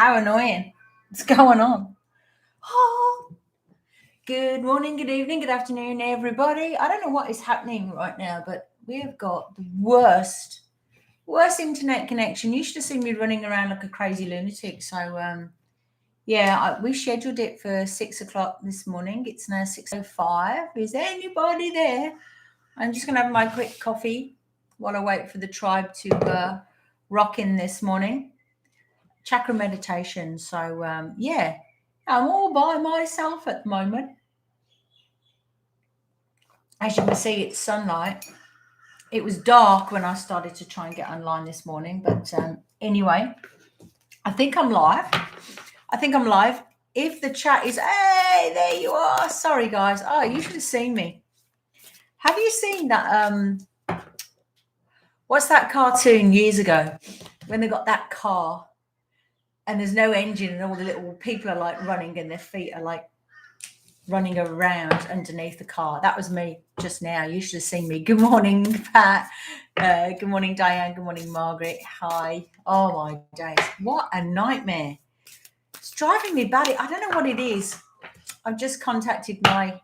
How annoying. What's going on? Oh, good morning, good evening, good afternoon, everybody. I don't know what is happening right now, but we have got the worst internet connection. You should have seen me running around like a crazy lunatic. So, we scheduled it for 6 o'clock this morning. It's now 6:05. Is there anybody there? I'm just going to have my quick coffee while I wait for the tribe to rock in this morning. Chakra meditation. So, I'm all by myself at the moment. As you can see, it's sunlight. It was dark when I started to try and get online this morning. But anyway, I think I'm live. If the chat is, hey, there you are. Sorry, guys. Oh, you should have seen me. Have you seen that? What's that cartoon years ago when they got that car and there's no engine and all the little people are like running and their feet are like running around underneath the car? That was me just now. You should have seen me. Good morning, Pat. Good morning, Diane. Good morning, Margaret. Hi. Oh my days, what a nightmare. It's driving me batty. I don't know what it is. I've just contacted my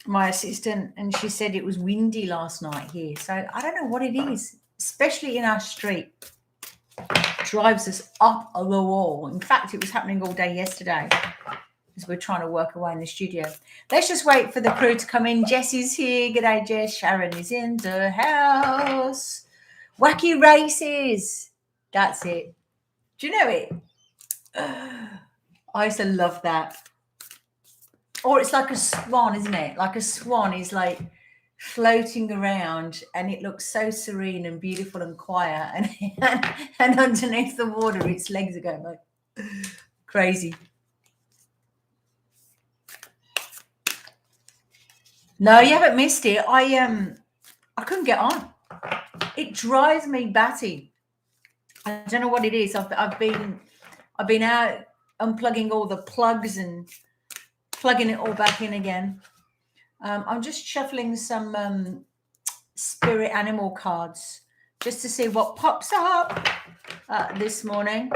my assistant and she said it was windy last night here. So I don't know what it is, especially in our street. Drives us up the wall. In fact, it was happening all day yesterday as we're trying to work away in the studio. Let's just wait for the crew to come in. Jesse's here. G'day, Jess. Sharon is in the house. Wacky races. That's it. Do you know it? I used to love that. Or it's like a swan, isn't it? Like a swan is like floating around and it looks so serene and beautiful and quiet. And underneath the water, its legs are going like crazy. No, you haven't missed it. I couldn't get on. It drives me batty. I don't know what it is. I've been out unplugging all the plugs and plugging it all back in again. I'm just shuffling some spirit animal cards just to see what pops up this morning.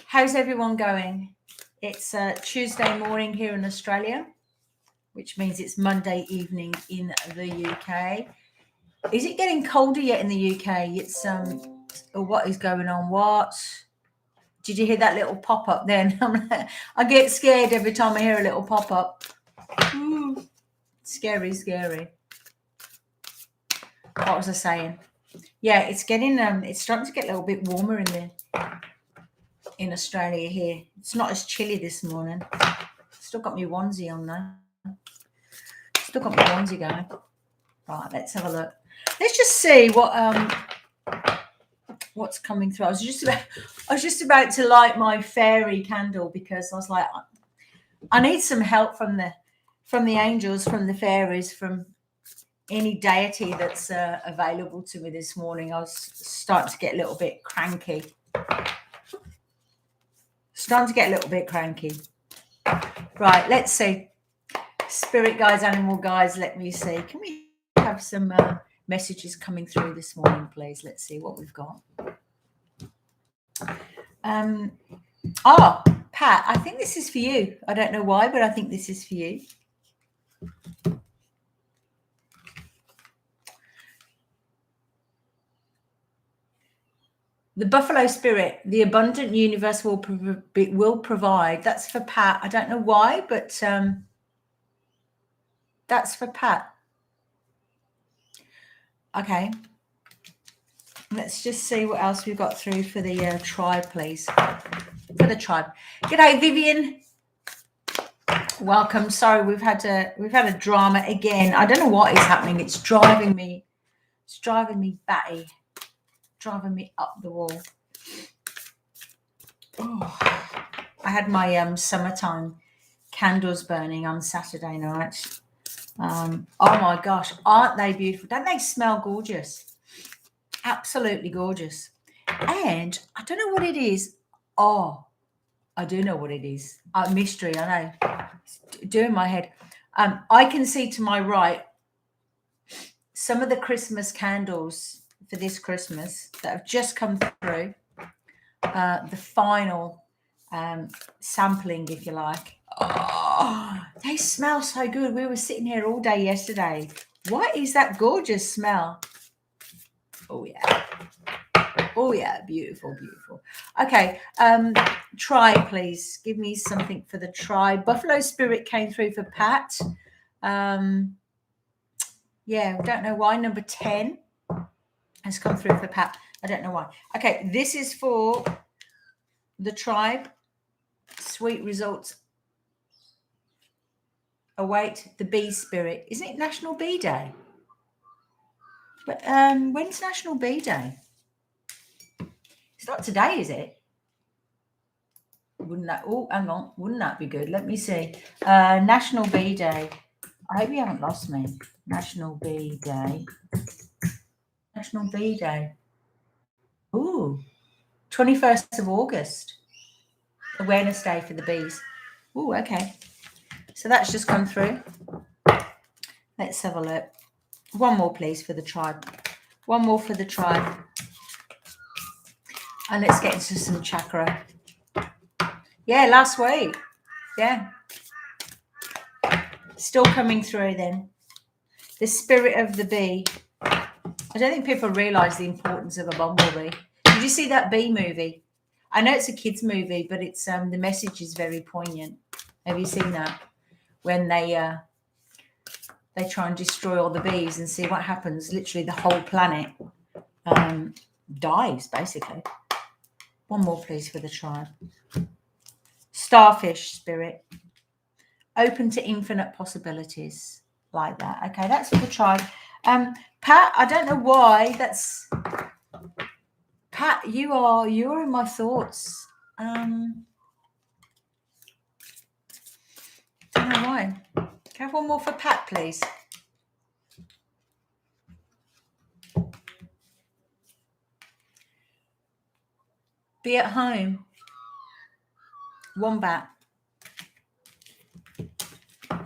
How's everyone going? It's Tuesday morning here in Australia, which means it's Monday evening in the UK. Is it getting colder yet in the UK? It's what is going on? What? Did you hear that little pop-up then? I get scared every time I hear a little pop-up. Scary. What was I saying? Yeah, it's getting it's starting to get a little bit warmer in Australia here. It's not as chilly this morning. Still got my onesie on though. Still got my onesie going. Right, let's have a look. Let's just see what's coming through. I was just about to light my fairy candle because I was like, I need some help from the angels, from the fairies, from any deity that's available to me this morning. I was starting to get a little bit cranky. Right, let's see. Spirit guides, animal guides, let me see. Can we have some messages coming through this morning, please? Let's see what we've got. Pat, I think this is for you. I don't know why, but I think this is for you. The buffalo spirit, the abundant universe will provide. That's for Pat. I don't know why, but that's for Pat. Okay. Let's just see what else we've got through for the tribe, please. For the tribe. G'day, Vivian. Welcome. Sorry, we've had a drama again. I don't know what is happening. It's driving me batty. Driving me up the wall. Oh, I had my summertime candles burning on Saturday night. Oh my gosh, aren't they beautiful? Don't they smell gorgeous? Absolutely gorgeous. And I don't know what it is. Oh, I do know what it is. Mystery, I know. It's doing my head. I can see to my right some of the Christmas candles for this Christmas that have just come through. the final sampling, if you like. Oh, they smell so good. We were sitting here all day yesterday. What is that gorgeous smell? Oh yeah. Oh yeah, beautiful, beautiful. Okay, tribe, please. Give me something for the tribe. Buffalo Spirit came through for Pat. Yeah, don't know why. Number 10 has come through for Pat. I don't know why. Okay, this is for the tribe. Sweet results await the bee spirit. Isn't it National Bee Day? But when's National Bee Day? It's not today, is it? Wouldn't that? Oh, hang on. Wouldn't that be good? Let me see. National Bee Day. I hope you haven't lost me. National Bee Day. National Bee Day. Ooh, 21st of August. Awareness Day for the bees. Ooh, okay. So that's just come through. Let's have a look. One more, please, for the tribe. One more for the tribe. And let's get into some chakra. Yeah, last week. Yeah. Still coming through then. The spirit of the bee. I don't think people realise the importance of a bumblebee. Did you see that bee movie? I know it's a kids' movie, but it's the message is very poignant. Have you seen that? When they try and destroy all the bees and see what happens. Literally the whole planet dies, basically. One more, please, for the tribe. Starfish spirit. Open to infinite possibilities. Like that. Okay, that's for the tribe. Pat, I don't know why. That's Pat, you're in my thoughts. Don't know why. Can I have one more for Pat, please? Be at home. Wombat.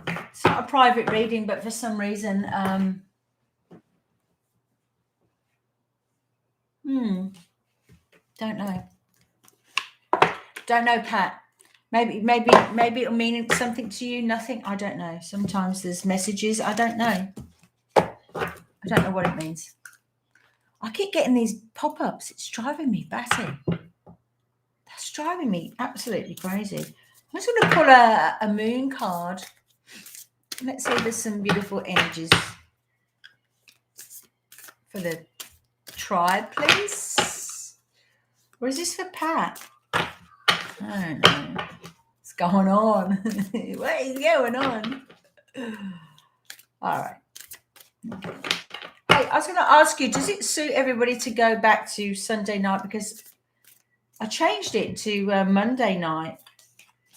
It's not a private reading, but for some reason, don't know. Don't know, Pat. Maybe it'll mean something to you. Nothing. I don't know. Sometimes there's messages. I don't know. I don't know what it means. I keep getting these pop-ups. It's driving me batty. That's driving me absolutely crazy. I'm just going to pull a moon card. Let's see if there's some beautiful energies for the tribe, please. Or is this for Pat? I don't know. What's going on? What is going on? All right. Hey, I was going to ask you, does it suit everybody to go back to Sunday night? Because I changed it to Monday night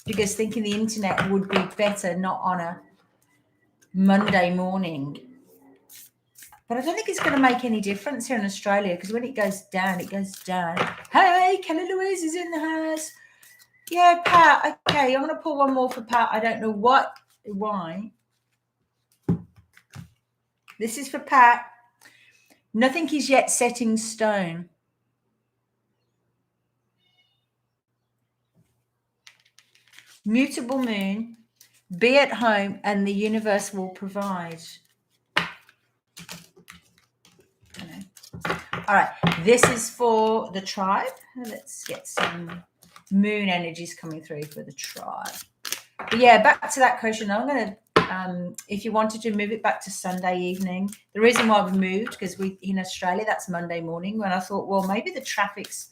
because thinking the internet would be better not on a Monday morning. But I don't think it's going to make any difference here in Australia because when it goes down, it goes down. Hey, Kelly Louise is in the house. Yeah, Pat. Okay, I'm going to pull one more for Pat. I don't know why. This is for Pat. Nothing is yet set in stone. Mutable moon. Be at home and the universe will provide. All right, this is for the tribe. Let's get some moon energies coming through for the tribe. But yeah, back to that question. I'm going to, if you wanted to move it back to Sunday evening, the reason why we moved, because we in Australia, that's Monday morning, when I thought, well, maybe the traffic's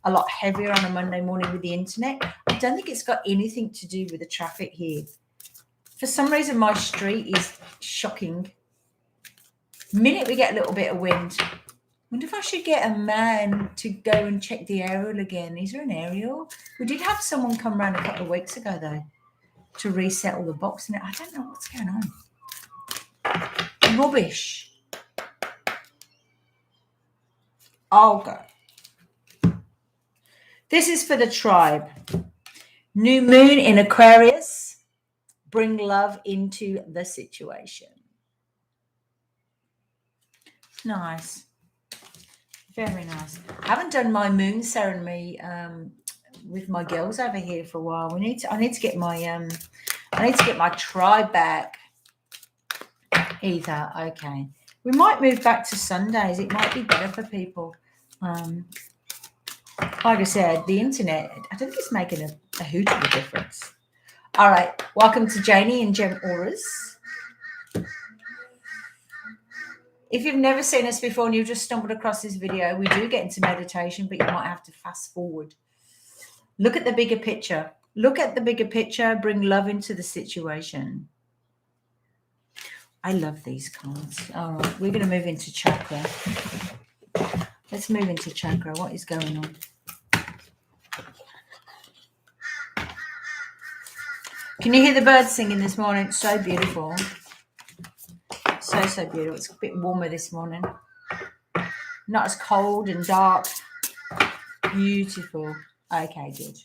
a lot heavier on a Monday morning with the internet. I don't think it's got anything to do with the traffic here. For some reason, my street is shocking. The minute we get a little bit of wind, I wonder if I should get a man to go and check the aerial again. Is there an aerial? We did have someone come around a couple of weeks ago, though, to reset all the box in it. I don't know what's going on. Rubbish. I'll go. This is for the tribe. New moon in Aquarius. Bring love into the situation. Nice. Very nice. I haven't done my moon ceremony with my girls over here for a while. I need to get my tribe back. Either. Okay. We might move back to Sundays. It might be better for people. Like I said, the internet, I don't think it's making a hoot of a difference. All right. Welcome to Janie and Gem Auras. If you've never seen us before and you've just stumbled across this video, we do get into meditation, but you might have to fast forward. Look at the bigger picture. Look at the bigger picture. Bring love into the situation. I love these cards. All right. We're going to move into chakra. Let's move into chakra. What is going on? Can you hear the birds singing this morning? It's so beautiful. So beautiful. It's a bit warmer this morning. Not as cold and dark. Beautiful. Okay, good.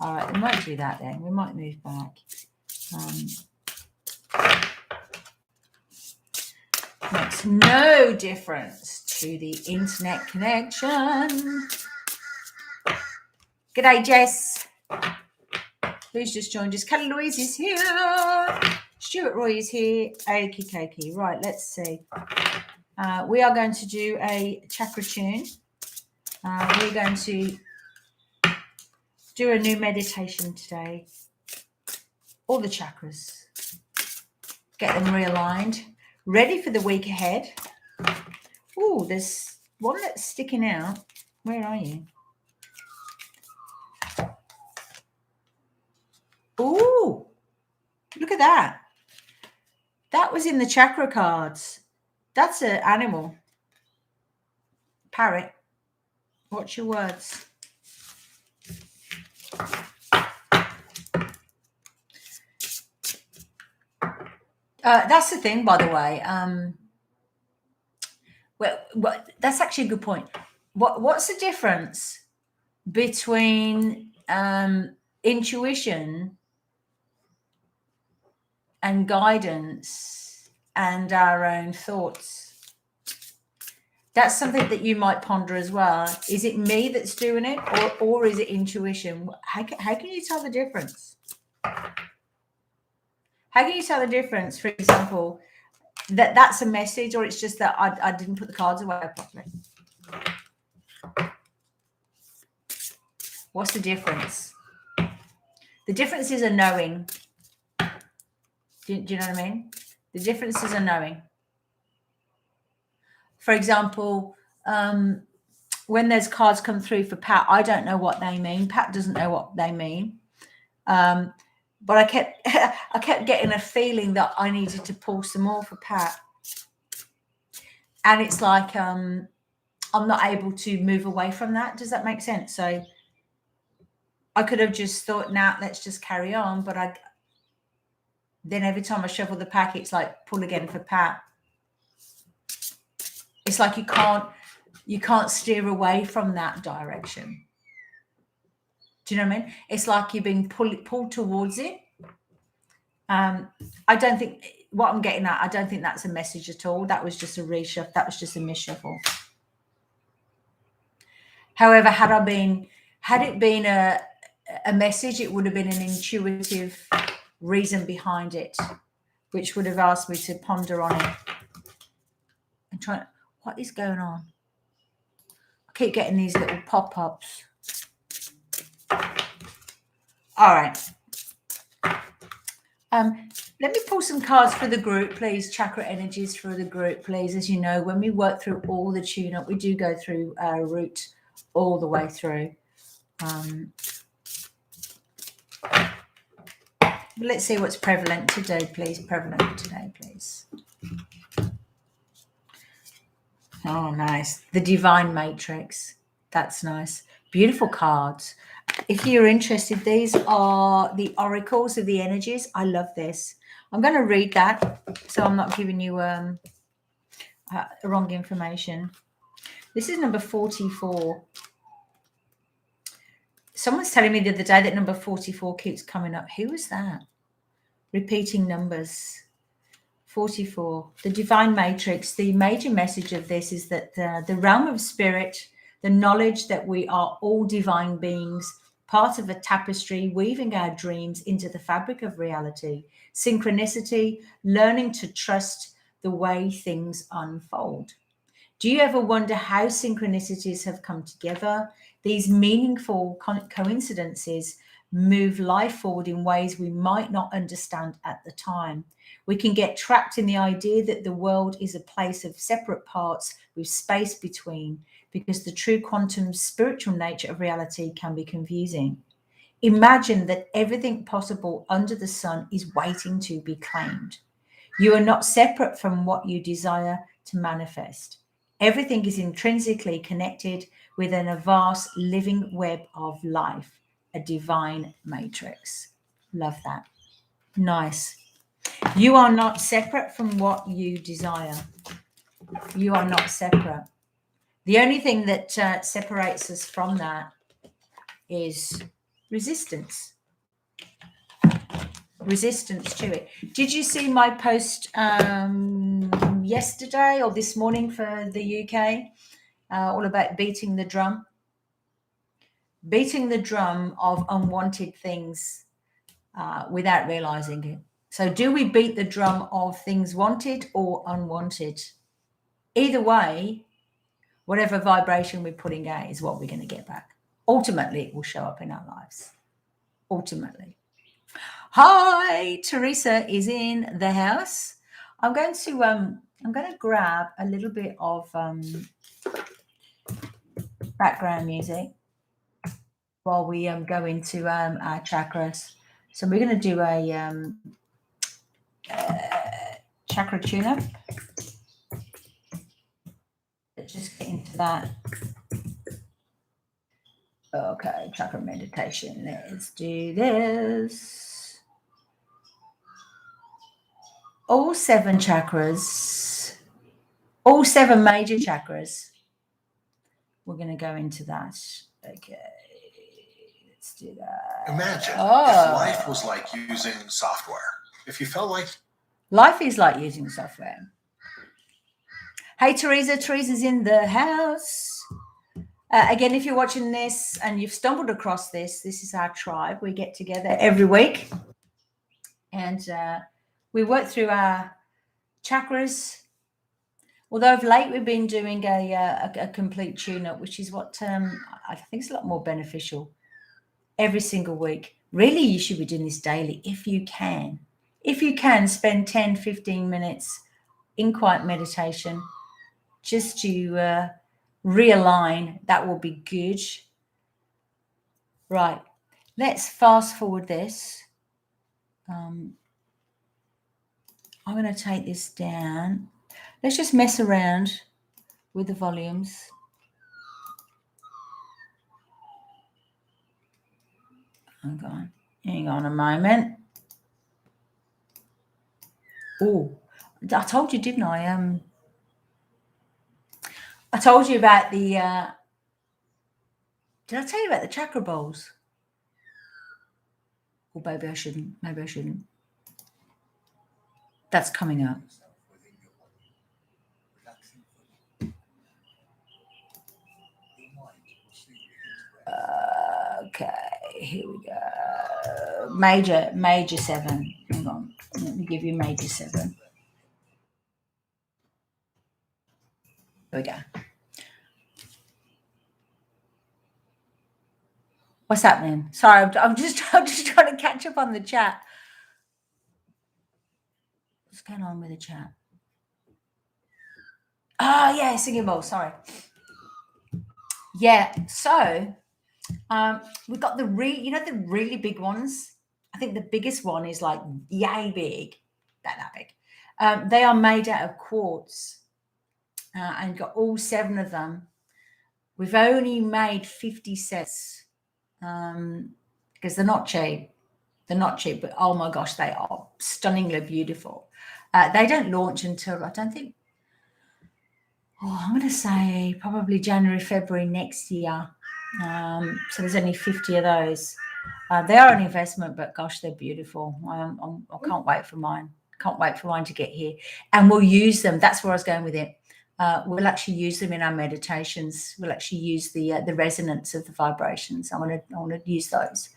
All right, we might do that then. We might move back. Makes no difference to the internet connection. G'day, Jess. Who's just joined us? Kelly Louise is here. Stuart Roy is here. Okie dokie. Right, let's see. We are going to do a chakra tune. We're going to do a new meditation today. All the chakras. Get them realigned. Ready for the week ahead. Oh, there's one that's sticking out. Where are you? Oh, look at that. That was in the chakra cards. That's an animal. Parrot. Watch your words. That's the thing, by the way. Well, that's actually a good point. What's the difference between intuition and guidance and our own thoughts? That's something that you might ponder as well. Is it me that's doing it, or is it intuition? How can you tell the difference? How can you tell the difference, for example, that's a message, or it's just that I didn't put the cards away properly? What's the difference? The difference is a knowing. Do you know what I mean? The difference is a knowing. For example, when those cards come through for Pat, I don't know what they mean. Pat doesn't know what they mean. But I kept getting a feeling that I needed to pull some more for Pat. And it's like I'm not able to move away from that. Does that make sense? So I could have just thought, nah, let's just carry on. But then every time I shuffle the pack, it's like pull again for Pat. It's like you can't steer away from that direction. Do you know what I mean? It's like you're being pulled towards it. I don't think what I'm getting at, I don't think that's a message at all. That was just a reshuffle. That was just a misshuffle. However, had it been a message, it would have been an intuitive reason behind it, which would have asked me to ponder on it and try. What is going on? I keep getting these little pop-ups. All right. Let me pull some cards for the group, please. Chakra energies for the group, please. As you know, when we work through all the tune-up, we do go through our root all the way through. Let's see what's prevalent today, please. Prevalent today, please. Oh, nice. The Divine Matrix. That's nice. Beautiful cards. If you're interested, these are the oracles of the energies. I love this. I'm going to read that so I'm not giving you wrong information. This is number 44. Someone's telling me the other day that number 44 keeps coming up. Who was that? Repeating numbers. 44. The divine matrix. The major message of this is that the realm of spirit, the knowledge that we are all divine beings, part of a tapestry, weaving our dreams into the fabric of reality. Synchronicity, learning to trust the way things unfold. Do you ever wonder how synchronicities have come together? These meaningful coincidences move life forward in ways we might not understand at the time. We can get trapped in the idea that the world is a place of separate parts with space between, because the true quantum spiritual nature of reality can be confusing. Imagine that everything possible under the sun is waiting to be claimed. You are not separate from what you desire to manifest. Everything is intrinsically connected within a vast living web of life, a divine matrix. Love that. Nice. You are not separate from what you desire. You are not separate. The only thing that separates us from that is resistance. Resistance to it. Did you see my post yesterday or this morning for the UK? All about beating the drum. Beating the drum of unwanted things without realizing it. So do we beat the drum of things wanted or unwanted? Either way, whatever vibration we're putting out is what we're going to get back. Ultimately, it will show up in our lives. Ultimately. Hi, Teresa is in the house. I'm going to grab a little bit of background music while we go into our chakras. So we're going to do a chakra tune-up. Let's just get into that. Okay, chakra meditation. Let's do this. All 7 chakras, all 7 major chakras. We're going to go into that. Okay, let's do that. Imagine if life was like using software. If you felt like... Life is like using software. Hey, Teresa. Teresa's in the house. Again, if you're watching this and you've stumbled across this, this is our tribe. We get together every week and we work through our chakras. Although of late we've been doing a complete tune-up, which is what I think is a lot more beneficial every single week. Really, you should be doing this daily if you can. If you can, spend 10, 15 minutes in quiet meditation just to realign. That will be good. Right. Let's fast forward this. I'm going to take this down. Let's just mess around with the volumes. Hang on a moment. Oh, I told you, didn't I? I told you about the... did I tell you about the chakra bowls? Or maybe I shouldn't. Maybe I shouldn't. That's coming up. Okay, here we go. Major 7. Hang on. Let me give you major 7. Here we go. What's happening? Sorry, I'm just trying to catch up on the chat. What's going on with the chat? Oh, yeah, singing bowl. Sorry. Yeah, so we've got the really big ones. I think the biggest one is like yay big, that big. They are made out of quartz, and got all 7 of them. We've only made 50 sets because they're not cheap. They're not cheap, but oh my gosh, they are stunningly beautiful. They don't launch until, I don't think, I'm going to say probably January, February next year. So there's only 50 of those. They are an investment, but gosh, they're beautiful. I can't wait for mine. Can't wait for mine to get here. And we'll use them. That's where I was going with it. We'll actually use them in our meditations. We'll actually use the resonance of the vibrations. I want to use those.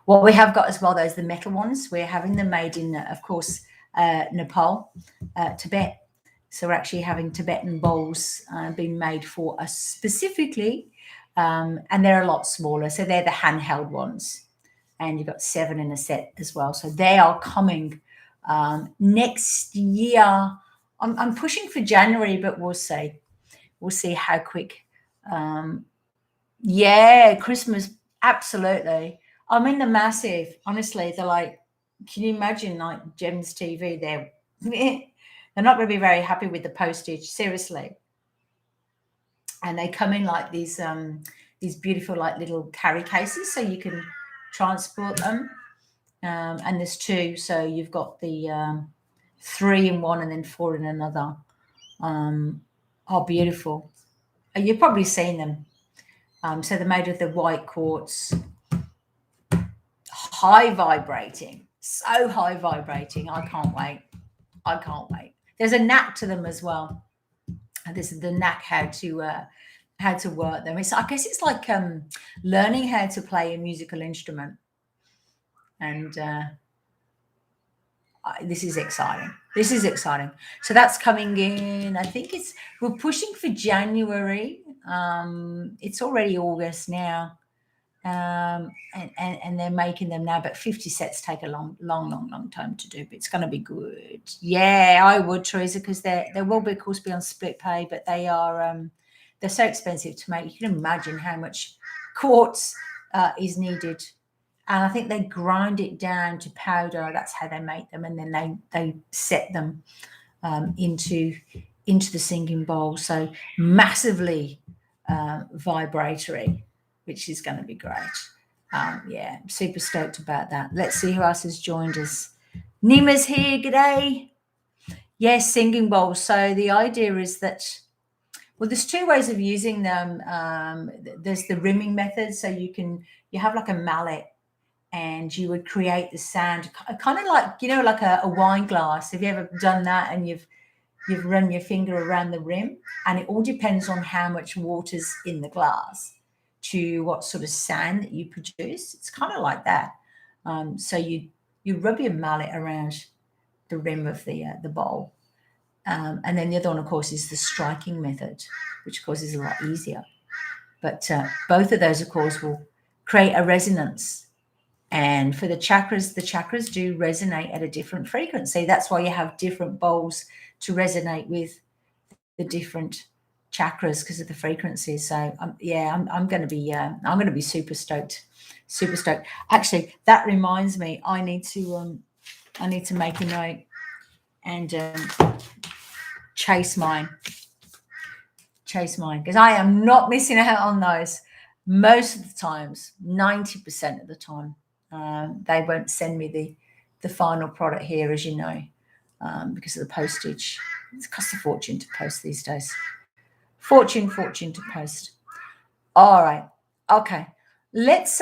What we have got as well, those the metal ones. We're having them made in, of course, Nepal, Tibet. So we're actually having Tibetan bowls being made for us specifically, and they're a lot smaller. So they're the handheld ones, and you've got 7 in a set as well. So they are coming next year. I'm pushing for January, but we'll see. We'll see how quick. Yeah, Christmas, absolutely. I mean, they're massive. Honestly, they're like, can you imagine like Gems TV? They're not going to be very happy with the postage, seriously. And they come in like these beautiful like little carry cases, so you can transport them. And there's 2, so you've got the 3 in one and then 4 in another. Are beautiful. You've probably seen them. So they're made of the white quartz, high vibrating, so high vibrating. I can't wait. There's a knack to them as well. This is the knack how to work them. I guess it's like learning how to play a musical instrument, and this is exciting. So that's coming in. I think we're pushing for January. It's already August now, and they're making them now. But 50 sets take a long time to do. But it's going to be good. Yeah, I would, Teresa, because there will be, of course, be on split pay, but they are they're so expensive to make. You can imagine how much quartz is needed. And I think they grind it down to powder. That's how they make them. And then they set them into the singing bowl. So massively vibratory, which is going to be great. Yeah, super stoked about that. Let's see who else has joined us. Nima's here. G'day. Yes, singing bowls. So the idea is that, well, there's 2 ways of using them. There's the rimming method. So you have like a mallet, and you would create the sound, kind of like, like a wine glass. Have you ever done that? And you've run your finger around the rim, and it all depends on how much water's in the glass to what sort of sound that you produce. It's kind of like that. So you rub your mallet around the rim of the bowl. And then the other one, of course, is the striking method, which, of course, is a lot easier. But both of those, of course, will create a resonance. And for the chakras do resonate at a different frequency. That's why you have different bowls to resonate with the different chakras, because of the frequencies. So I'm going to be super stoked. Actually, that reminds me, I need to make a note and chase mine, because I am not missing out on those. Most of the times, 90% of the time. They won't send me the final product here, as you know, because of the postage. It costs a fortune to post these days. Fortune to post. All right. Okay. Let's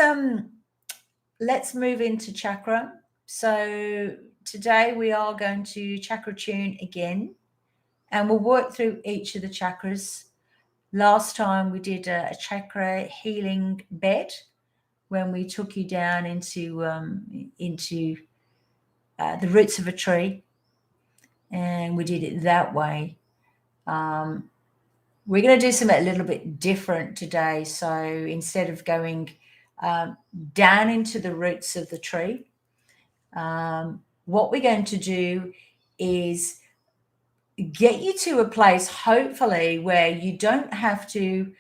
move into chakra. So today we are going to chakra tune again, and we'll work through each of the chakras. Last time we did a chakra healing bed, when we took you down into the roots of a tree, and we did it that way. We're going to do something a little bit different today. So instead of going down into the roots of the tree, what we're going to do is get you to a place, hopefully, where you don't have to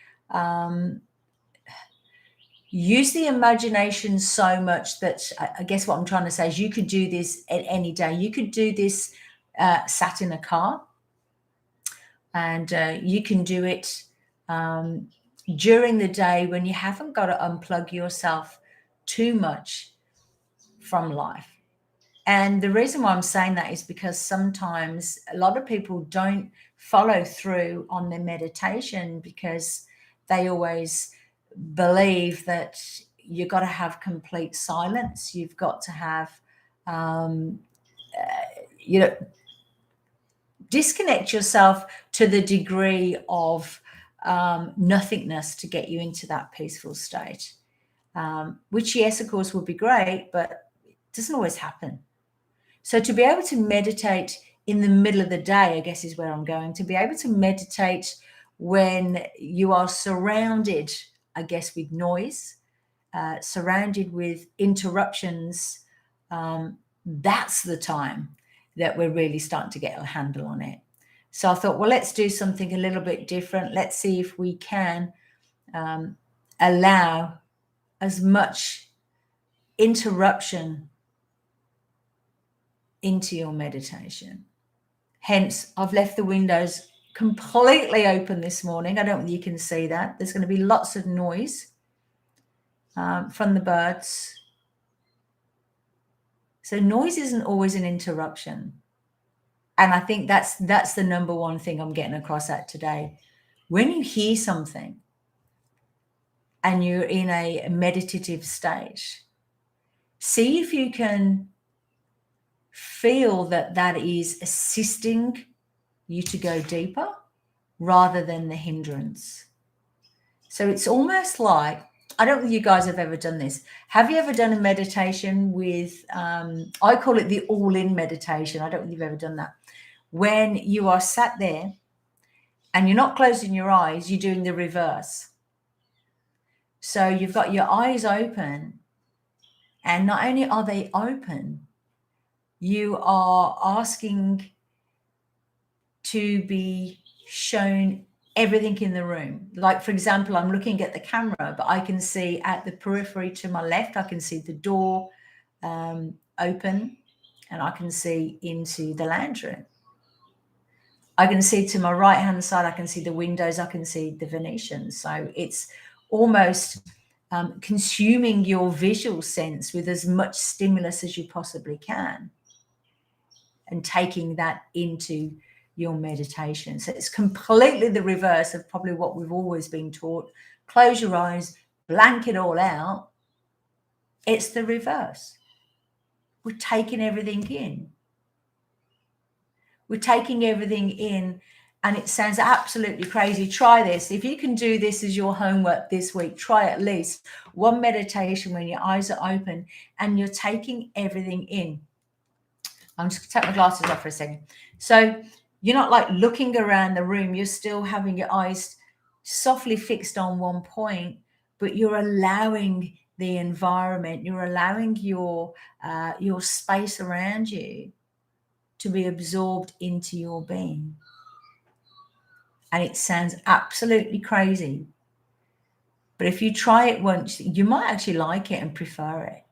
use the imagination so much that, I guess what I'm trying to say is, you could do this at any day. You could do this sat in a car, and you can do it during the day when you haven't got to unplug yourself too much from life. And the reason why I'm saying that is because sometimes a lot of people don't follow through on their meditation, because they always believe that you've got to have complete silence. You've got to have, disconnect yourself to the degree of nothingness to get you into that peaceful state, which, yes, of course, would be great, but it doesn't always happen. So to be able to meditate in the middle of the day, I guess is where I'm going, to be able to meditate when you are surrounded, I guess, with noise, surrounded with interruptions, that's the time that we're really starting to get a handle on it. So I thought, well, let's do something a little bit different. Let's see if we can allow as much interruption into your meditation. Hence, I've left the windows completely open this morning. I don't know if you can see that. There's going to be lots of noise from the birds. So noise isn't always an interruption. And I think that's the number one thing I'm getting across at today. When you hear something and you're in a meditative state, see if you can feel that is assisting you to go deeper rather than the hindrance. So it's almost like, I don't think you guys have ever done this. Have you ever done a meditation with, I call it the all-in meditation. I don't think you've ever done that. When you are sat there and you're not closing your eyes, you're doing the reverse. So you've got your eyes open, and not only are they open, you are asking to be shown everything in the room. Like, for example, I'm looking at the camera, but I can see at the periphery to my left, I can see the door open, and I can see into the lounge room. I can see to my right hand side, I can see the windows, I can see the Venetians. So it's almost consuming your visual sense with as much stimulus as you possibly can and taking that into your meditation. So it's completely the reverse of probably what we've always been taught. Close your eyes, blank it all out. It's the reverse. We're taking everything in. We're taking everything in, and it sounds absolutely crazy. Try this. If you can do this as your homework this week, try at least one meditation when your eyes are open and you're taking everything in. I'm just going to take my glasses off for a second. So you're not like looking around the room. You're still having your eyes softly fixed on one point, but you're allowing the environment, you're allowing your space around you to be absorbed into your being. And it sounds absolutely crazy, but if you try it once, you might actually like it and prefer it.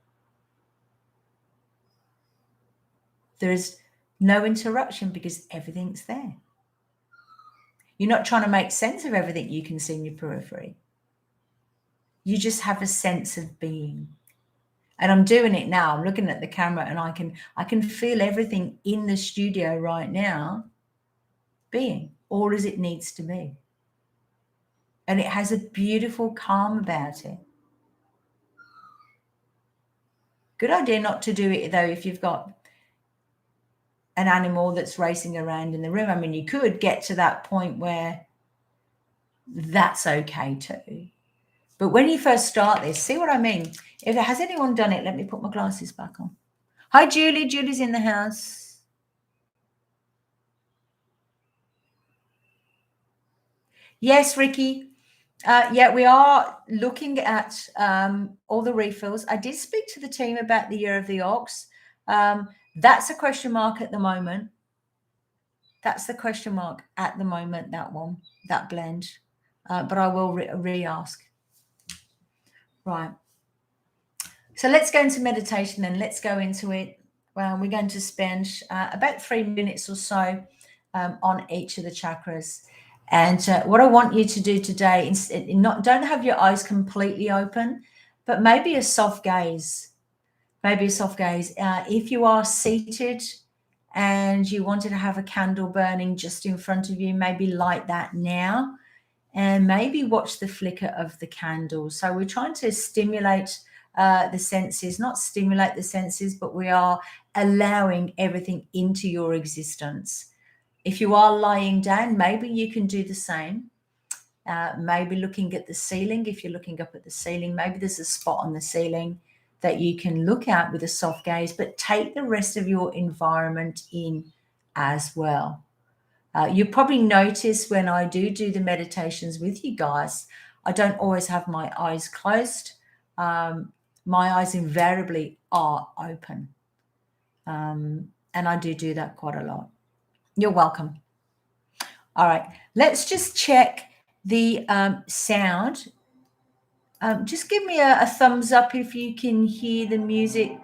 There is no interruption because everything's there. You're not trying to make sense of everything you can see in your periphery. You just have a sense of being. And I'm doing it now. I'm looking at the camera and I can feel everything in the studio right now being all as it needs to be. And it has a beautiful calm about it. Good idea not to do it, though, if you've got an animal that's racing around in the room. I mean, you could get to that point where that's okay too. But when you first start this, see what I mean? If there has anyone done it, let me put my glasses back on. Hi, Julie. Julie's in the house. Yes, Ricky. Yeah, we are looking at all the refills. I did speak to the team about the Year of the Ox. That's a question mark at the moment. That's the question mark at the moment, that one, that blend. But I will re-ask. Right. So let's go into meditation then. Let's go into it. Well, we're going to spend about 3 minutes or so on each of the chakras. And what I want you to do today, don't have your eyes completely open, but maybe a soft gaze. Maybe a soft gaze. If you are seated and you wanted to have a candle burning just in front of you, maybe light that now and maybe watch the flicker of the candle. So we're trying to stimulate the senses, not stimulate the senses, but we are allowing everything into your existence. If you are lying down, maybe you can do the same. Maybe looking at the ceiling. If you're looking up at the ceiling, maybe there's a spot on the ceiling that you can look at with a soft gaze, but take the rest of your environment in as well. You probably notice when I do the meditations with you guys, I don't always have my eyes closed. My eyes invariably are open. And I do that quite a lot. You're welcome. All right, let's just check the sound. Just give me a thumbs up if you can hear the music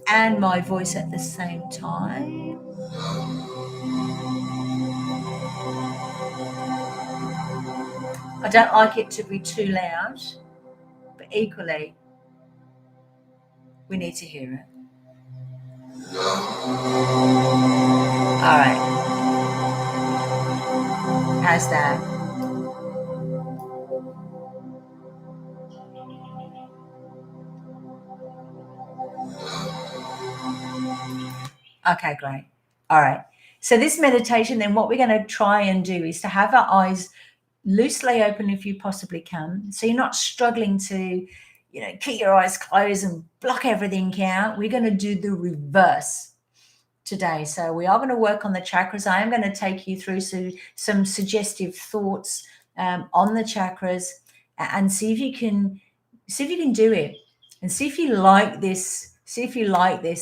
and my voice at the same time. I don't like it to be too loud, but equally, we need to hear it. All right. How's that? Okay, great. All right. So this meditation, then what we're going to try and do is to have our eyes loosely open if you possibly can. So you're not struggling to, keep your eyes closed and block everything out. We're going to do the reverse today. So we are going to work on the chakras. I am going to take you through some suggestive thoughts on the chakras and see if you can do it and see if you like this.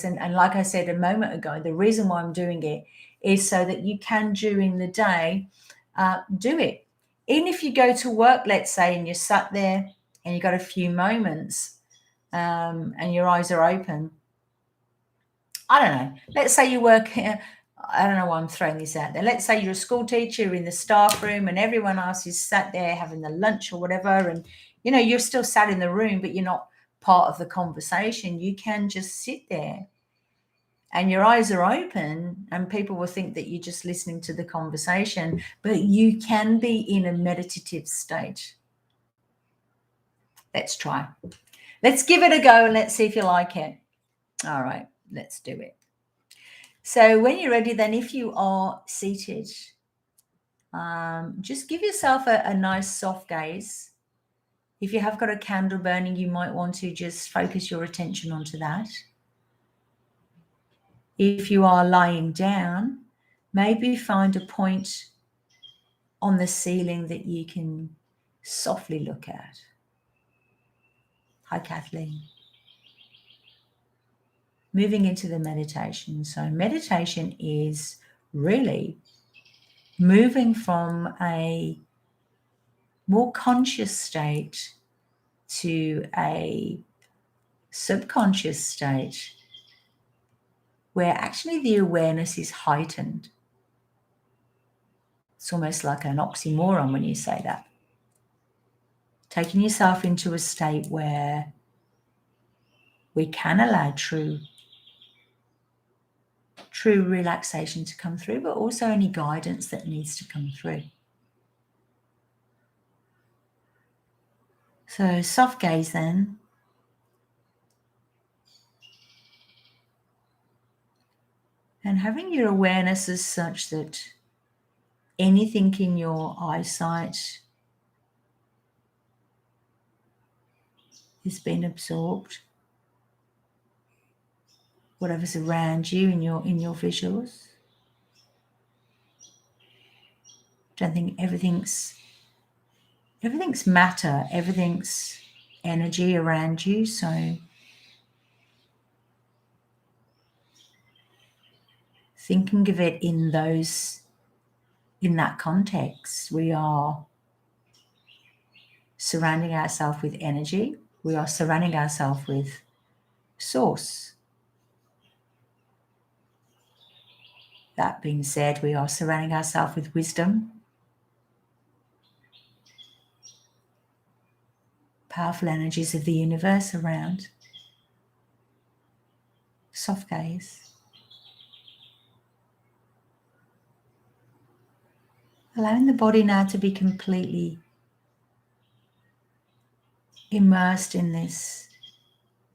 And like I said a moment ago, the reason why I'm doing it is so that you can during the day do it. Even if you go to work, let's say, and you're sat there and you've got a few moments and your eyes are open. I don't know. Let's say you work here. I don't know why I'm throwing this out there. Let's say you're a school teacher in the staff room and everyone else is sat there having the lunch or whatever. And, you're still sat in the room, but you're not part of the conversation. You can just sit there and your eyes are open and people will think that you're just listening to the conversation, but you can be in a meditative state. Let's try. Let's give it a go and let's see if you like it. All right, let's do it. So when you're ready, then if you are seated, just give yourself a nice soft gaze. If you have got a candle burning, you might want to just focus your attention onto that. If you are lying down, maybe find a point on the ceiling that you can softly look at. Hi, Kathleen. Moving into the meditation. So meditation is really moving from a more conscious state to a subconscious state where actually the awareness is heightened. It's almost like an oxymoron when you say that. Taking yourself into a state where we can allow true relaxation to come through, but also any guidance that needs to come through. So soft gaze then. And having your awareness as such that anything in your eyesight is being absorbed. Whatever's around you in your visuals. Don't think everything's matter, everything's energy around you. So thinking of it in that context, we are surrounding ourselves with energy. We are surrounding ourselves with source. That being said, we are surrounding ourselves with wisdom, powerful energies of the universe around. Soft gaze. Allowing the body now to be completely immersed in this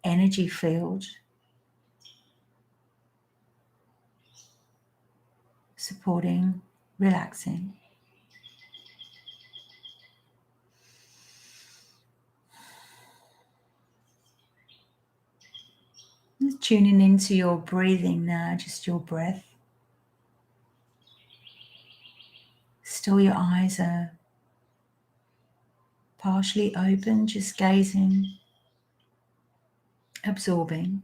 energy field. supporting, relaxing. Just tuning into your breathing now, just your breath. Still your eyes are partially open, just gazing, absorbing.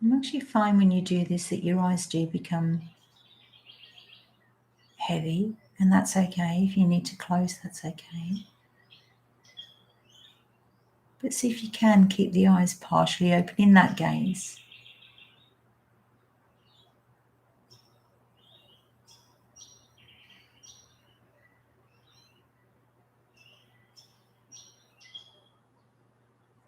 And once you find when you do this that your eyes do become heavy, and that's okay. If you need to close, that's okay. But see if you can keep the eyes partially open in that gaze.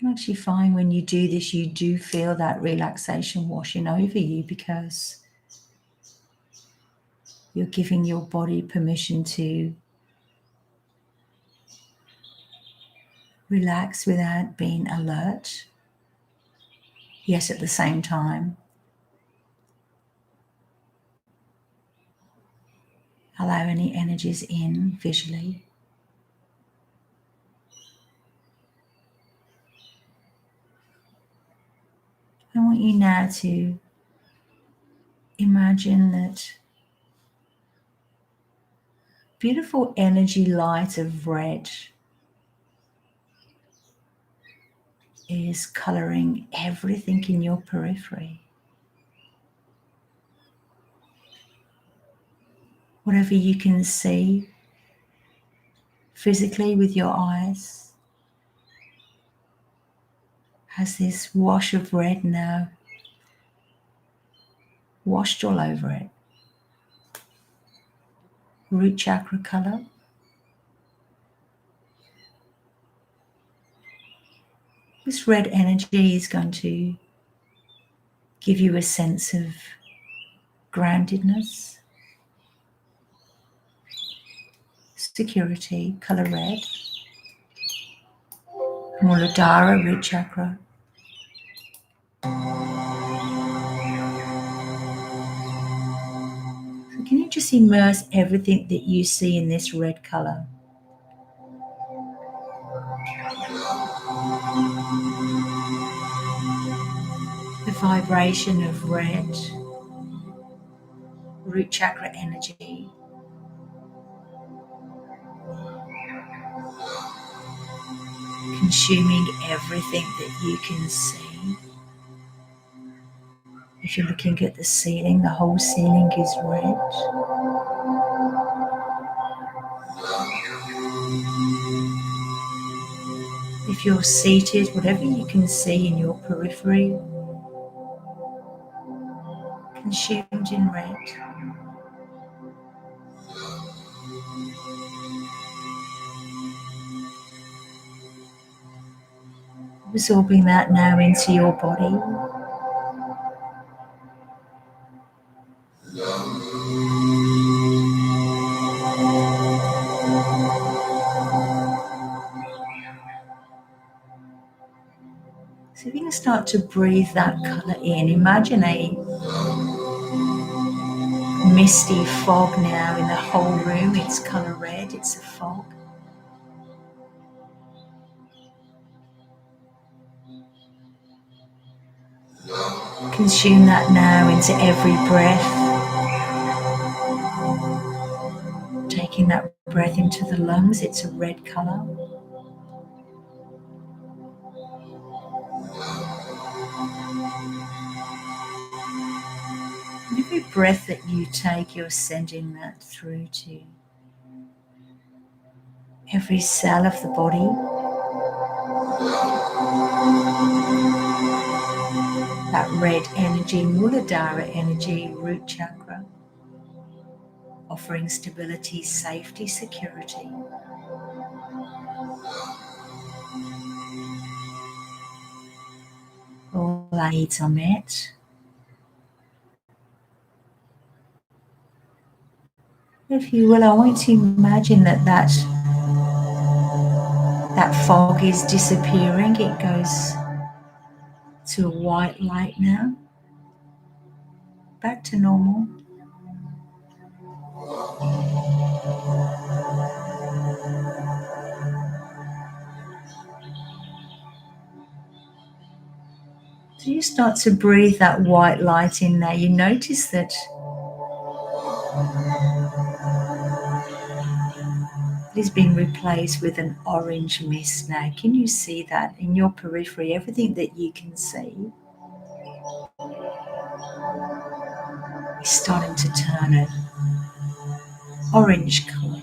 Once you find when you do this, you do feel that relaxation washing over you because you're giving your body permission to relax without being alert. Yes, at the same time, allow any energies in visually. I want you now to imagine that beautiful energy light of red is coloring everything in your periphery. Whatever you can see physically with your eyes has this wash of red now washed all over it. Root chakra color. This red energy is going to give you a sense of groundedness, security, color red. Muladhara, root chakra. So can you just immerse everything that you see in this red color? The vibration of red, root chakra energy. Consuming everything that you can see. If you're looking at the ceiling, the whole ceiling is red. If you're seated, whatever you can see in your periphery, consumed in red. Absorbing that now into your body. So if you can start to breathe that colour in, imagine a misty fog now in the whole room. It's colour red, it's a fog. Consume that now into every breath. Taking that breath into the lungs, it's a red colour. And every breath that you take, you're sending that through to every cell of the body. That red energy, Muladhara energy, root chakra, offering stability, safety, security. All our needs are met. If you will, I want you to imagine that That fog is disappearing. It goes to a white light now. Back to normal. So you start to breathe that white light in there. You notice that it is being replaced with an orange mist now. Can you see that in your periphery? Everything that you can see is starting to turn an orange color.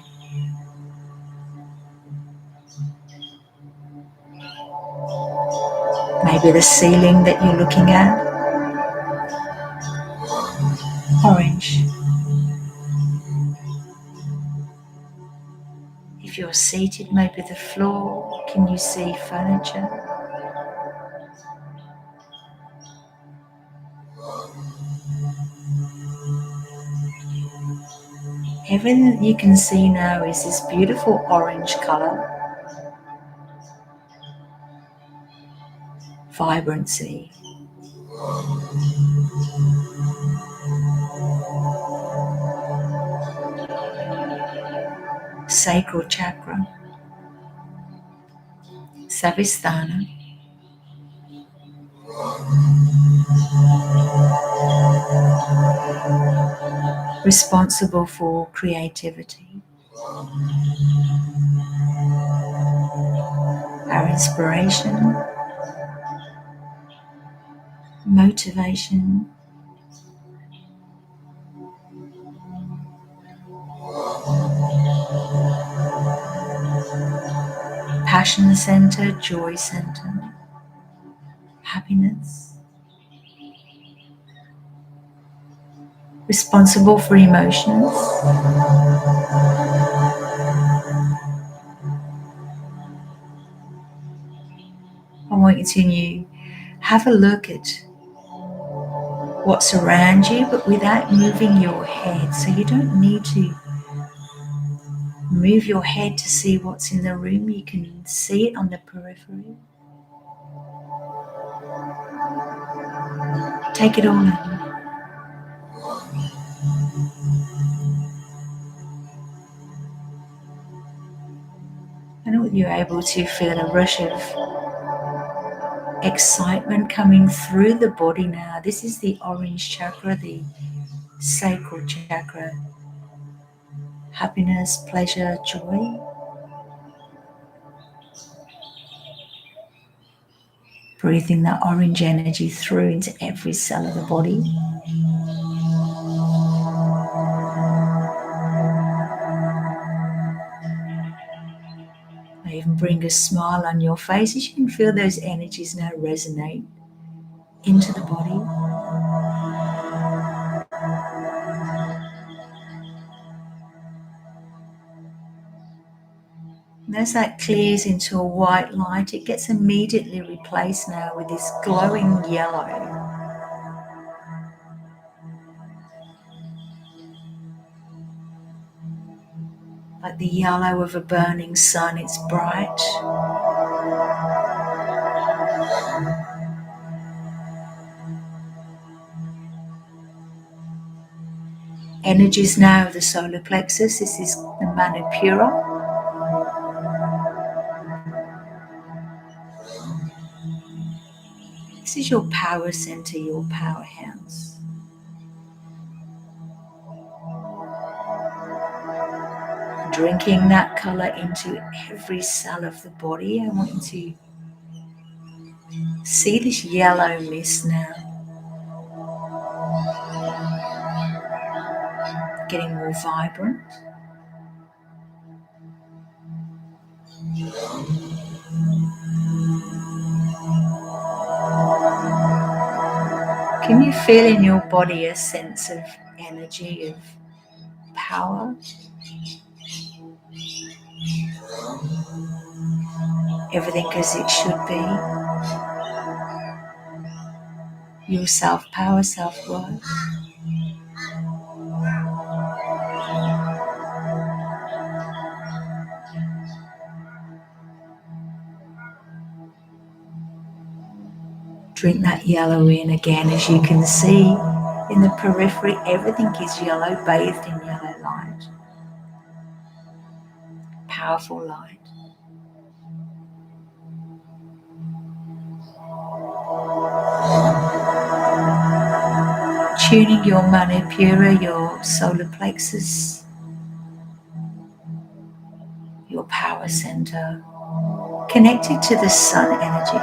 Maybe the ceiling that you're looking at, orange. If you're seated, maybe the floor, can you see furniture? Everything that you can see now is this beautiful orange color, vibrancy. Sacral Chakra, Savistana, responsible for creativity, our inspiration, motivation, passion center, joy center, happiness, responsible for emotions. I want you to have a look at what's around you, but without moving your head. So you don't need to move your head to see what's in the room. You can see it on the periphery. Take it all in. And you're able to feel a rush of excitement coming through the body now. This is the orange chakra, the sacral chakra. Happiness, pleasure, joy. Breathing that orange energy through into every cell of the body. I even bring a smile on your face as you can feel those energies now resonate into the body. And as that clears into a white light, it gets immediately replaced now with this glowing yellow. Like the yellow of a burning sun, it's bright. Energies now of the solar plexus. This is the Manipura. This is your power center, your powerhouse. Drinking that color into every cell of the body. I want you to see this yellow mist now. Getting more vibrant. Can you feel in your body a sense of energy, of power? Everything as it should be. Your self-power, self-worth. Drink that yellow in again. As you can see in the periphery, everything is yellow, bathed in yellow light. Powerful light. Tuning your Manipura, your solar plexus, your power center, connected to the sun energy.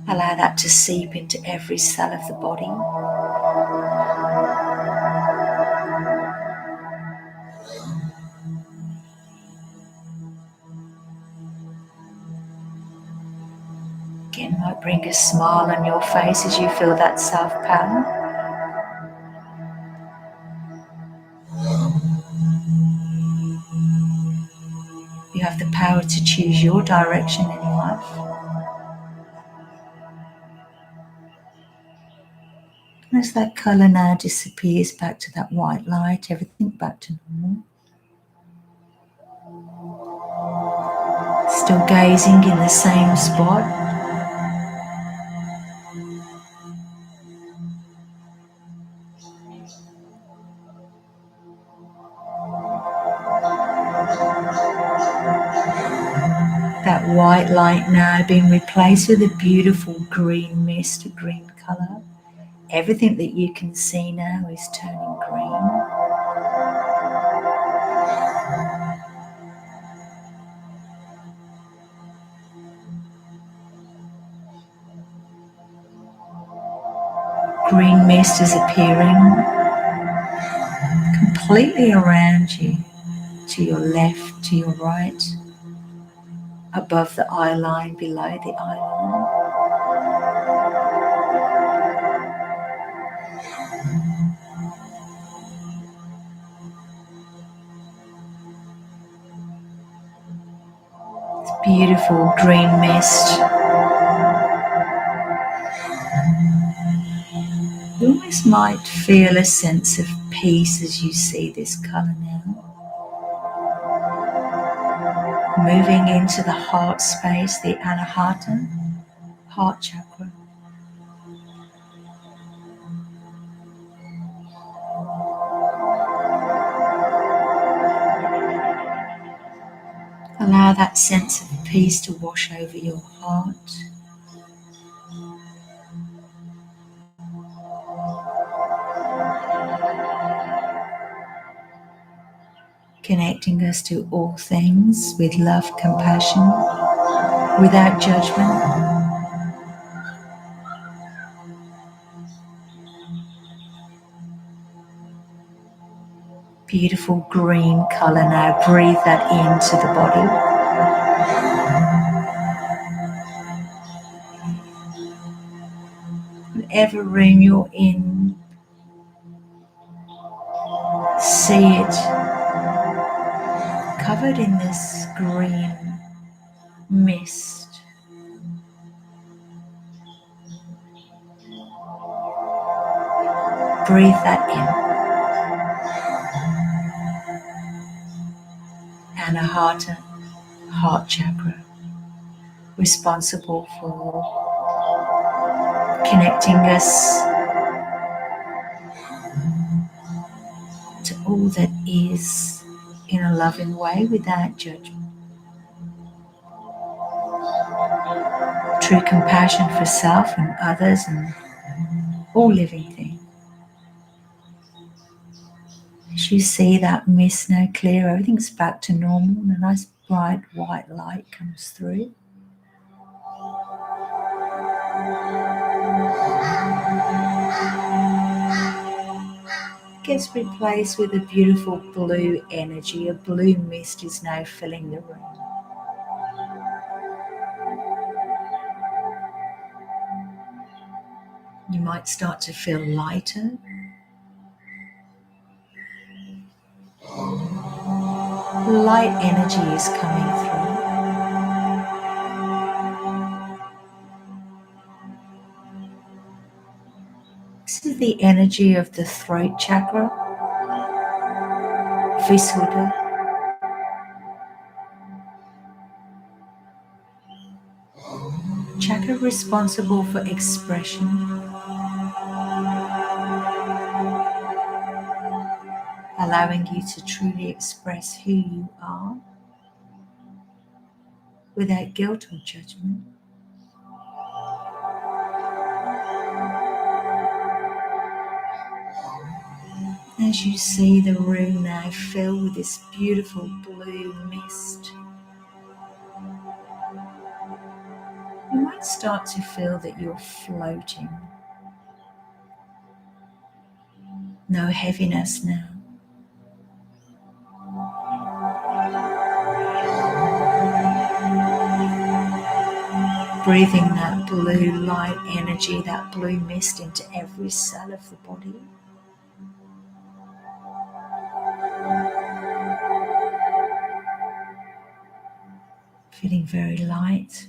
Allow that to seep into every cell of the body. Again, might bring a smile on your face as you feel that self-power. You have the power to choose your direction in life. And as that colour now disappears back to that white light, everything back to normal. Still gazing in the same spot. That white light now being replaced with a beautiful green mist, a green colour. Everything that you can see now is turning green. Green mist is appearing completely around you, to your left, to your right, above the eye line, below the eye line. It's beautiful green mist. You almost might feel a sense of peace as you see this colour now. Moving into the heart space, the Anahata, heart chakra. Allow that sense of peace to wash over your heart. Connecting us to all things with love, compassion, without judgment. Beautiful green colour now. Breathe that into the body. Whatever room you're in, see it covered in this green mist. Breathe that in. Anahata, heart chakra, responsible for connecting us to all that is in a loving way without judgment. True compassion for self and others and all living things. As you see that mist now clear, everything's back to normal and a nice bright white light comes through. Gets replaced with a beautiful blue energy. A blue mist is now filling the room. You might start to feel lighter. Light energy is coming through. This is the energy of the throat chakra, Visuddha. chakra responsible for expression, allowing you to truly express who you are without guilt or judgment. As you see the room now fill with this beautiful blue mist, you might start to feel that you're floating. No heaviness now. Breathing that blue light energy, that blue mist into every cell of the body. Feeling very light.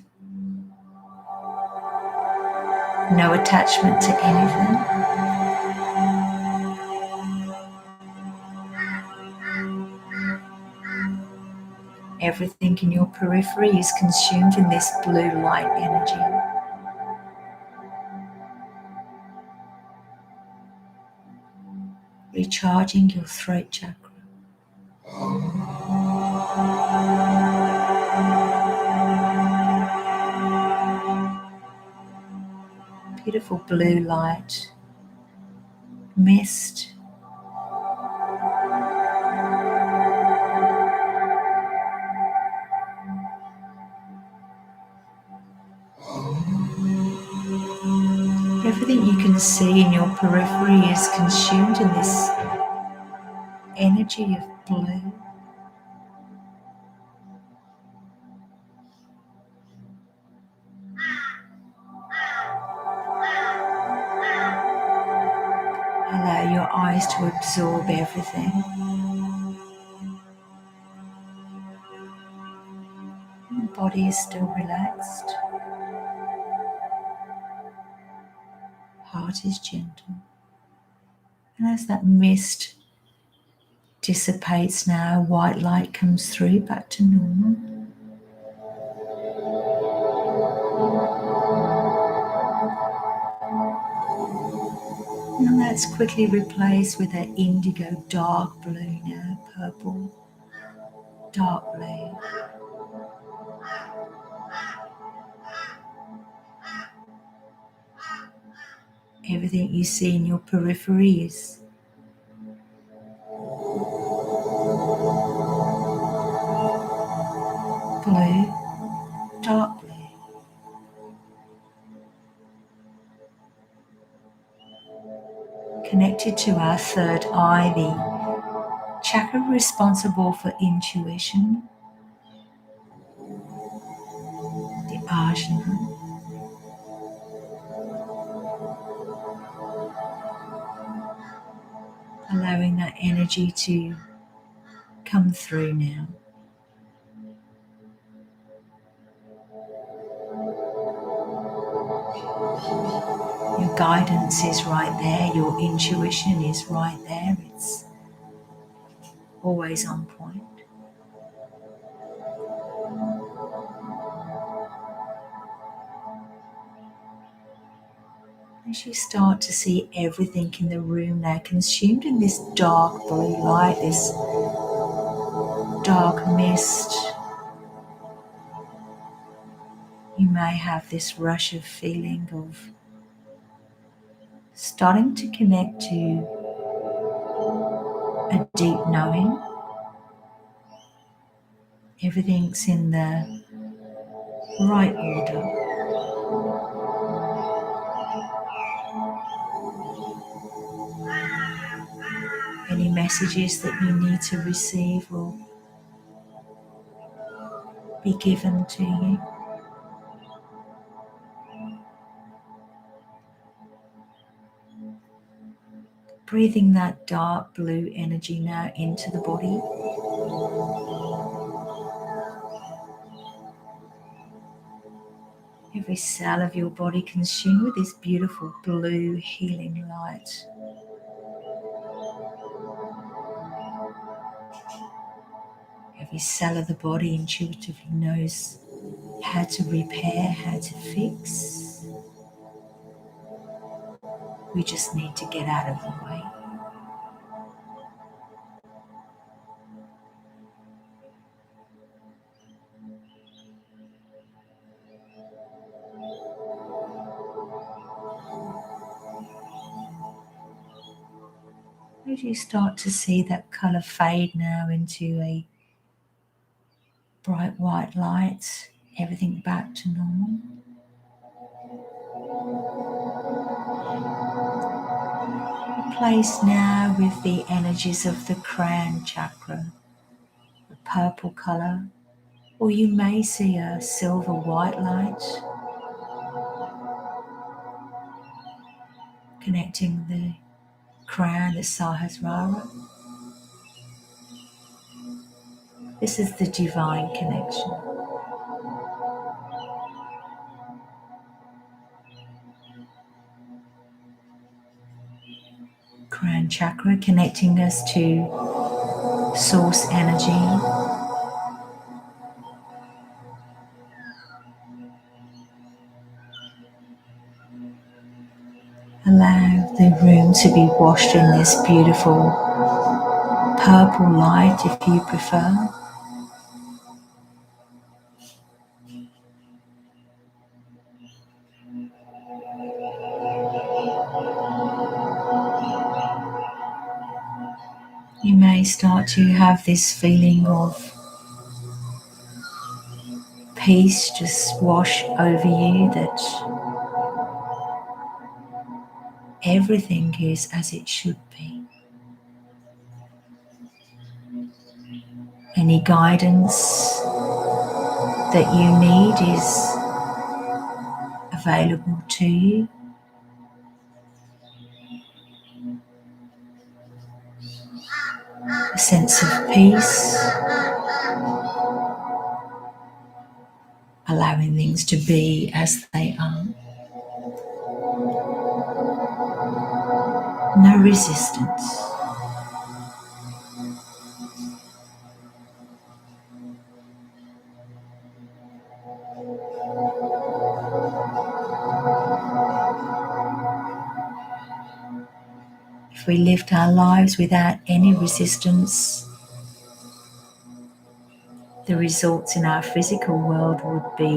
No attachment to anything. Everything in your periphery is consumed in this blue light energy. Recharging your throat chakra. Beautiful blue light, mist. Everything you can see in your periphery is consumed in this energy of blue. Allow your eyes to absorb everything. Your body is still relaxed. Heart is gentle. And as that mist dissipates now, white light comes through back to normal. And that's quickly replaced with that indigo dark blue now, purple, dark blue. Everything you see in your periphery is blue, dark blue. Connected to our third eye, the chakra responsible for intuition, the ajna. Allowing that energy to come through now. Your guidance is right there, your intuition is right there, it's always on point. As you start to see everything in the room now consumed in this dark blue light, this dark mist, you may have this rush of feeling of starting to connect to a deep knowing. Everything's in the right order. Any messages that you need to receive will be given to you. Breathing that dark blue energy now into the body. Every cell of your body consumed with this beautiful blue healing light. Every cell of the body intuitively knows how how to repair, how to fix. We just need to get out of the way. As you start to see that colour fade now into a bright white light, everything back to normal. Replace now with the energies of the Crown Chakra, the purple colour, or you may see a silver white light connecting the crown, the Sahasrara. This is the divine connection. Crown Chakra connecting us to source energy. Allow the room to be washed in this beautiful purple light if you prefer. You may start to have this feeling of peace just wash over you, that everything is as it should be. Any guidance that you need is available to you. A sense of peace, allowing things to be as they are. No resistance. If we lived our lives without any resistance, the results in our physical world would be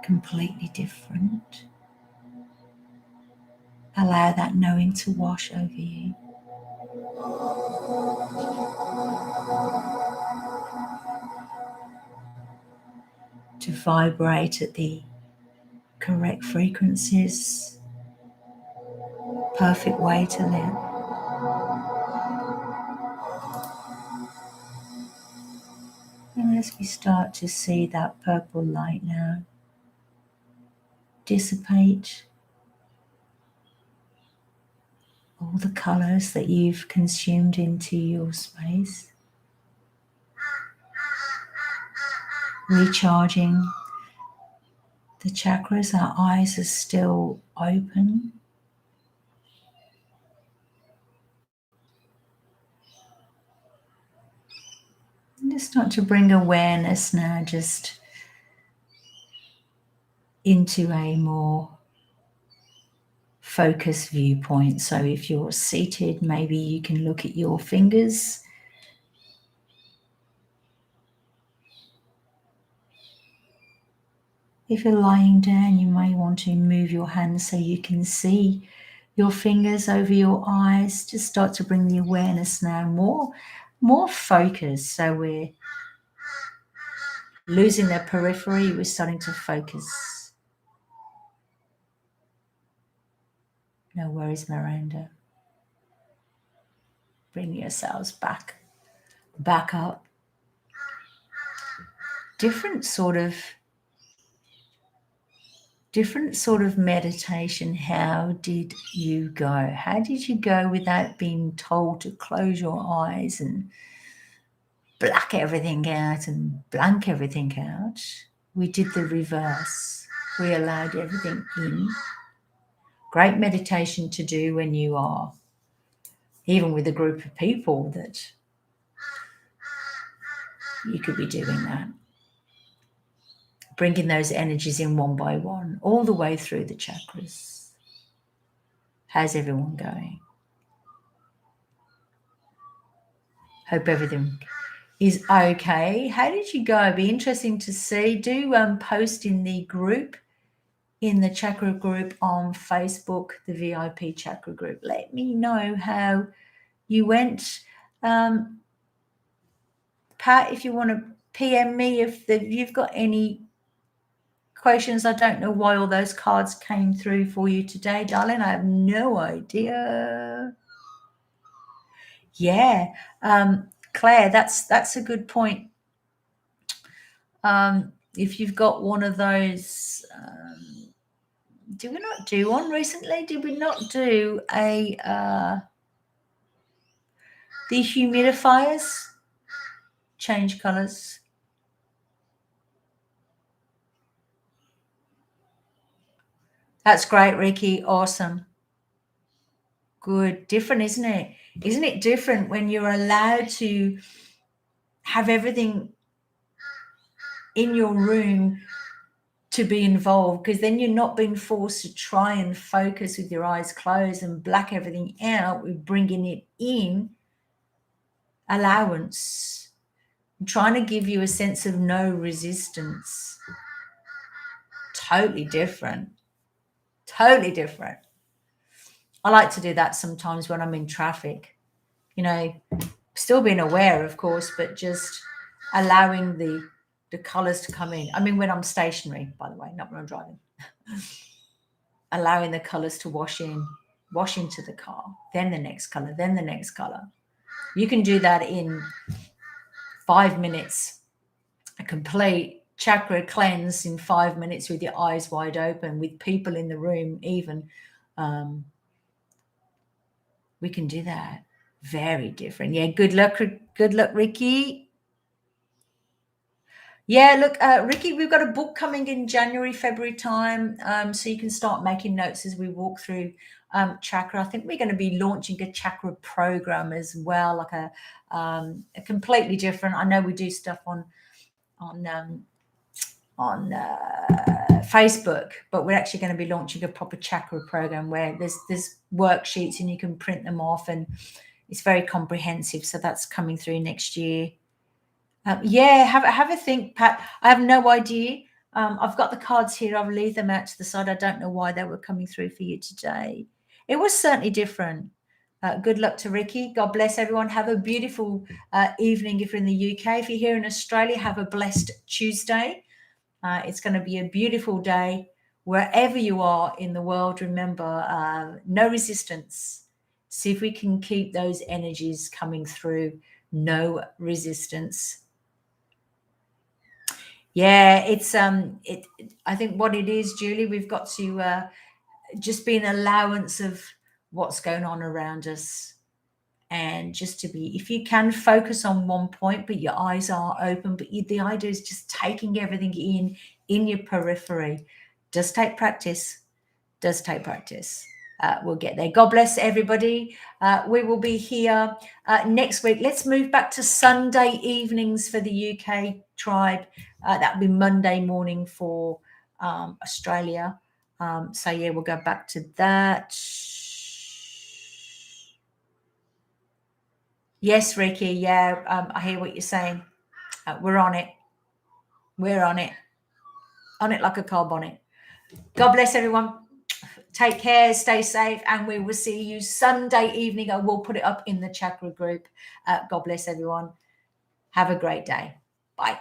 completely different. Allow that knowing to wash over you. To vibrate at the correct frequencies, perfect way to live. And as we start to see that purple light now dissipate, all the colours that you've consumed into your space, recharging the chakras, our eyes are still open. And just start to bring awareness now just into a more focused viewpoint. So if you're seated, maybe you can look at your fingers. If you're lying down, you may want to move your hands so you can see your fingers over your eyes. Just start to bring the awareness now more focus. So we're losing the periphery, we're starting to focus. No worries, Miranda. Bring yourselves back up. Different sort of meditation. How did you go? How did you go without being told to close your eyes and black everything out and blank everything out? We did the reverse. We allowed everything in. Great meditation to do when you are even with a group of people that you could be doing that. bringing those energies in one by one, all the way through the chakras. How's everyone going? Hope everything is okay. How did you go? It'd be interesting to see. Do post in the group, in the chakra group on Facebook, the VIP chakra group. Let me know how you went. Pat, if you want to PM me if you've got any questions. I don't know why all those cards came through for you today, darling. I have no idea. Yeah. Claire, that's a good point. If you've got one of those, did we not do one recently? Did we not do a the humidifiers change colors? That's great, Ricky. Awesome. Good. Different, isn't it? Isn't it different when you're allowed to have everything in your room to be involved? Because then you're not being forced to try and focus with your eyes closed and black everything out. We're bringing it in. Allowance. I'm trying to give you a sense of no resistance. Totally different. Totally different. I like to do that sometimes when I'm in traffic. You know, still being aware, of course, but just allowing the colors to come in. I mean, when I'm stationary, by the way, not when I'm driving. Allowing the colors to wash into the car, then the next color, then the next color. You can do that in 5 minutes, a complete chakra cleanse in 5 minutes with your eyes wide open, with people in the room even. We can do that. Very different. Yeah, good luck, Ricky. Yeah, look, Ricky, we've got a book coming in January, February time, so you can start making notes as we walk through chakra. I think we're going to be launching a chakra program as well, like a completely different. I know we do stuff on Facebook, but we're actually going to be launching a proper chakra program where there's worksheets and you can print them off, and it's very comprehensive. So that's coming through next year. Yeah, have a think, Pat. I have no idea. I've got the cards here. I'll leave them out to the side. I don't know why they were coming through for you today. It was certainly different. Good luck to Ricky. God bless everyone. Have a beautiful evening if you're in the UK. If you're here in Australia, have a blessed Tuesday. It's going to be a beautiful day wherever you are in the world. Remember, no resistance. See if we can keep those energies coming through. No resistance. Yeah, it's I think what it is, Julie, we've got to just be an allowance of what's going on around us, and just to be, if you can, focus on one point, but your eyes are open. But the idea is just taking everything in your periphery. Does take practice. Does take practice. We'll get there. God bless everybody. We will be here next week. Let's move back to Sunday evenings for the UK tribe. That'll be Monday morning for Australia. So yeah, we'll go back to that. Yes, Ricky. Yeah, I hear what you're saying. We're on it. We're on it. On it like a car bonnet. God bless everyone. Take care, stay safe, and we will see you Sunday evening. I will put it up in the chakra group. God bless everyone. Have a great day. Bye.